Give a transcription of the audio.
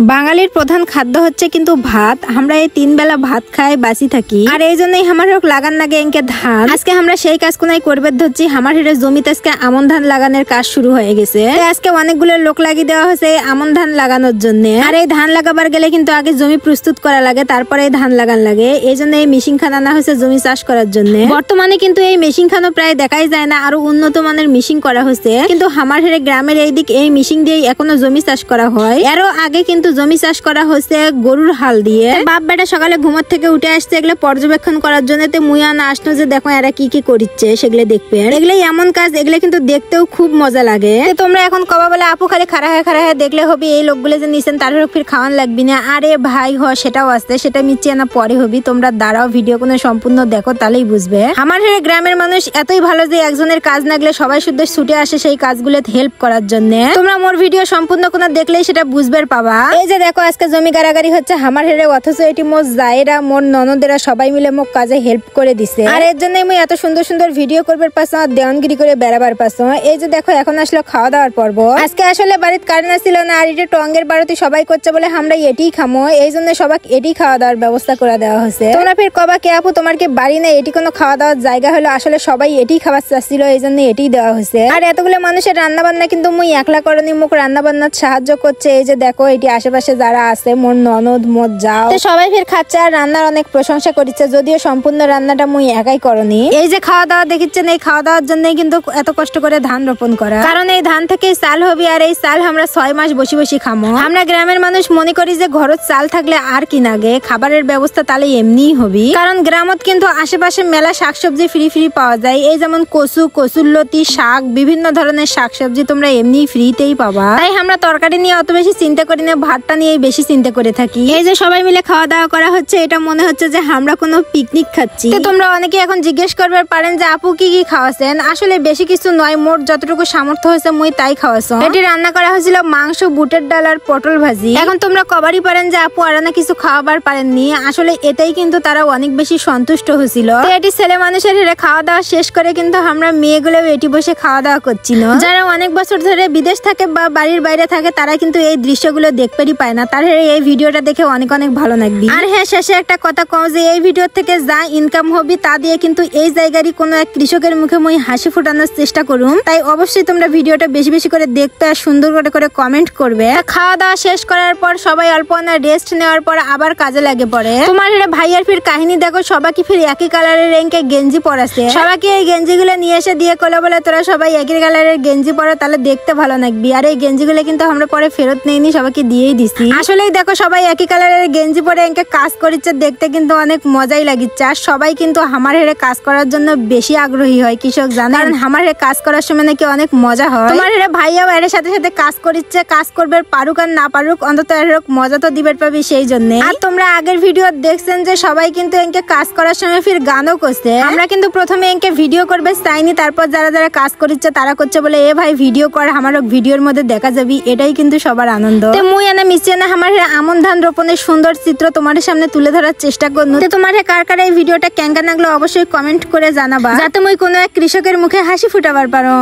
বাঙালির প্রধান খাদ্য হচ্ছে কিন্তু ভাত। আমরা এই 3 বেলা ভাত খাই বাসি থাকি, আর এই জন্যই আমার লাগান লাগে এনকে ধান। আজকে আমরা সেই কাজ কোনায় করবে ধরছি। আমার হেরে জমিতে আজকে আমন ধান লাগানোর কাজ শুরু হয়ে গেছে। আজকে অনেকগুলো লোক লাগিয়ে দেওয়া হয়েছে আমন ধান লাগানোর জন্য। আর এই ধান লাগাবার গেলে কিন্তু আগে জমি প্রস্তুত করা লাগে, তারপরে ধান লাগান লাগে। এই জন্য এই মেশিন খান আনা হয়েছে জমি চাষ করার জন্য। বর্তমানে কিন্তু এই মেশিন খানও প্রায় দেখাই যায় না, আরো উন্নত মানের মেশিন করা হয়েছে। কিন্তু আমার হেরে গ্রামের এই দিক এই মেশিন দিয়ে এখনো জমি চাষ করা হয়। এরও আগে কিন্তু জমি চাষ করা হচ্ছে গরুর হাল দিয়ে। বাপ বেটা সকালে ঘুমার থেকে উঠে আসছে এগুলো পর্যবেক্ষণ করার জন্য। মুইয়া না আসনো যে দেখো এরা কি কি করছে সেগুলো দেখবে। এগুলো এমন কাজ, এগুলো কিন্তু দেখতেও খুব মজা লাগে। তোমরা এখন কবা বলে আপু খালি খাড়া হয়ে দেখলে হবে, এই লোকগুলো যে নিছেন তার ফির খাওয়ান লাগবি না। আরে ভাই হ সেটাও আসছে, সেটা মিচ্ছে না পরে হবি। তোমরা দাঁড়াও, ভিডিও কোনো সম্পূর্ণ দেখো তাহলেই বুঝবে। আমার গ্রামের মানুষ এতই ভালো যে একজনের কাজ না গেলে সবাই শুদ্ধ ছুটে আসে সেই কাজগুলো হেল্প করার জন্য। তোমরা মোর ভিডিও সম্পূর্ণ কোনো দেখলেই সেটা বুঝবে পাবা। এই যে দেখো আজকে জমি গাড়াগাড়ি হচ্ছে আমার হেরে, অথচ এটি মোর জায়েরা মোর ননদেরা সবাই মিলে মোক কাজে হেল্প করে দিছে। আর এর জন্যই মুই এত সুন্দর সুন্দর ভিডিও করবার পাশে দেওয়ানগিরি করে বেড়াবার পাশে। এই যে দেখো এখন আসলো খাওয়া দাওয়ার পর্ব। আজকে আসলে বাড়িতে কারেন্ট ছিল না, আর এটা টঙ্গের বাড়িতে সবাই করছে বলে আমরা এটিই খামো। এই জন্য সবাই এটি খাওয়া দাওয়ার ব্যবস্থা করে দেওয়া হয়েছে। তোমরা ফির কবা কে আপু তোমার কি বাড়ি না, এটি কোনো খাওয়া দাওয়ার জায়গা হলো? আসলে সবাই এটি খাবার চাচ্ছিল, এই জন্য এটি দেওয়া হয়েছে। আর এতগুলো মানুষের রান্না বান্না কিন্তু মুই একলা করনি, মুখ রান্না বান্নার সাহায্য করছে। এই যে দেখো এটি আশেপাশে যারা আছে মোর ননদ মোর যাও সবাই ফির খাচ্ছে আর রান্নার অনেক প্রশংসা করিচ্ছে, যদিও সম্পূর্ণ রান্নাটা মুই একাই করনি। এই যে খাওয়া দাওয়া দেখিচ্ছেন, এই খাওয়া দাওয়ার জন্যই কিন্তু এত কষ্ট করে ধান রোপণ করা, কারণ এই ধান থেকে চাল হবে। আর এই চাল আমরা 6 মাস বসে বসে খামো। আমরা গ্রামের মানুষ মনে করি যে ঘরত চাল থাকলে আর কি লাগে, খাবারের ব্যবস্থা তাহলে এমনিই হবি। কারণ গ্রামত কিন্তু আশেপাশে মেলা শাকসবজি ফ্রি ফ্রি পাওয়া যায়। এই যেমন কচু, কচুরলতি, শাক, বিভিন্ন ধরনের শাকসবজি তোমরা এমনি ফ্রিতেই পাবা। তাই আমরা তরকারি নিয়ে অত বেশি চিন্তা করি না, ভাতটা নিয়ে বেশি চিন্তা করে থাকি। এই যে সবাই মিলে খাওয়া দাওয়া করা হচ্ছে, এটা মনে হচ্ছে যে আমরা কোনো পিকনিক খাচ্ছি। তোমরা অনেকে এখন জিজ্ঞেস করবে পারেন যে আপু কি কি খাওয়াছেন। আসলে বেশি কিছু নয়, মোট যতটুকু সামর্থ্য হয়েছে মুই তাই খাওয়াছো। এটি রান্না করা হয়েছিল মাংস, বুটের ডাল আর পটল ভাজি। এখন তোমরা কবারই পারেন যে আপু আর না কিছু খাওয়াবার পারেননি। আসলে এটাই কিন্তু তারা অনেক বেশি সন্তুষ্ট হয়েছিল। এটি ছেলে মানুষের হেরে খাওয়া দাওয়া শেষ করে কিন্তু আমরা মেয়েগুলো এটি বসে খাওয়া দাওয়া করছিল। যারা অনেক বছর ধরে বিদেশ থাকে বা বাড়ির বাইরে থাকে তারা কিন্তু এই দৃশ্যগুলো দেখতেই পায় না। তার এই ভিডিওটা দেখে অনেক অনেক ভালো লাগবে। আর হ্যাঁ, শেষে একটা কথা কও যে এই ভিডিও থেকে যা ইনকাম হবে তা দিয়ে কিন্তু এই জায়গারই কোনো এক কৃষকের মুখে মই হাসি ফুটানোর চেষ্টা করুম। তাই অবশ্যই তোমরা ভিডিওটা বেশি বেশি করে দেখতে আর সুন্দর করে কমেন্ট করবে। খাওয়া দাওয়া শেষ করার পর সবাই অল্প না রেস্ট নেওয়ার পর আবার কাজে লাগে পড়ে। তোমার ভাইয়ার ফির কাহিনী দেখো, সবাইকে ফির একই কালারের এঙ্কে গেঞ্জি পরাছে। সবাইকে এই গেঞ্জিগুলো নিয়ে এসে দিয়ে কলে বলে তোরা সবাই একই কালারের গেঞ্জি পরো, তাহলে দেখতে ভালো লাগবে। আর এই গেঞ্জিগুলো কিন্তু আমরা পরে ফেরত নেইনি, সবাইকে দিয়েই দিছি। আসলেই দেখো সবাই একই কালারের গেঞ্জি পরে এঙ্কে কাজ করিচ্ছে, দেখতে কিন্তু অনেক মজাই লাগিচ্ছে। আর সবাই কিন্তু আমার হেরে কাজ করার জন্য বেশি আগ্রহী হয় কৃষক জানেন, কারণ আমার হেরে কাজ করার সময় নাকি অনেক মজা হয়। তোমার হেরে ভাইয়াও এর সাথে সাথে কাজ করিচ্ছে, কাজ করবে পারুক আর না পারুক অন্তত এর মজা তো দিবে পাবি সেই জন্য। আর তোমরা আগের ভিডিও দেখছেন যে সবাই কিন্তু এনকে কাজ করার সময় ফির গানও করছে। আমরা কিন্তু প্রথমে এনকে ভিডিও করবে চাইনি, তারপর যারা যারা কাজ করিচ্ছে তারা করছে বলে এ ভাই ভিডিও কর, আমার ভিডিওর মধ্যে দেখা যাবি। এটাই কিন্তু সবার আনন্দ। মুই এনে মিশিয়ে না আমার আমন ধান রোপণের সুন্দর চিত্র তোমাদের সামনে তুলে ধরার চেষ্টা করবো। তোমার কার কার এই ভিডিওটা কেঙ্গা লাগলো অবশ্যই কমেন্ট করে জানাবা, যাতে মুই কোনো এক কৃষকের মুখে হাসি ফুটাবার পারো।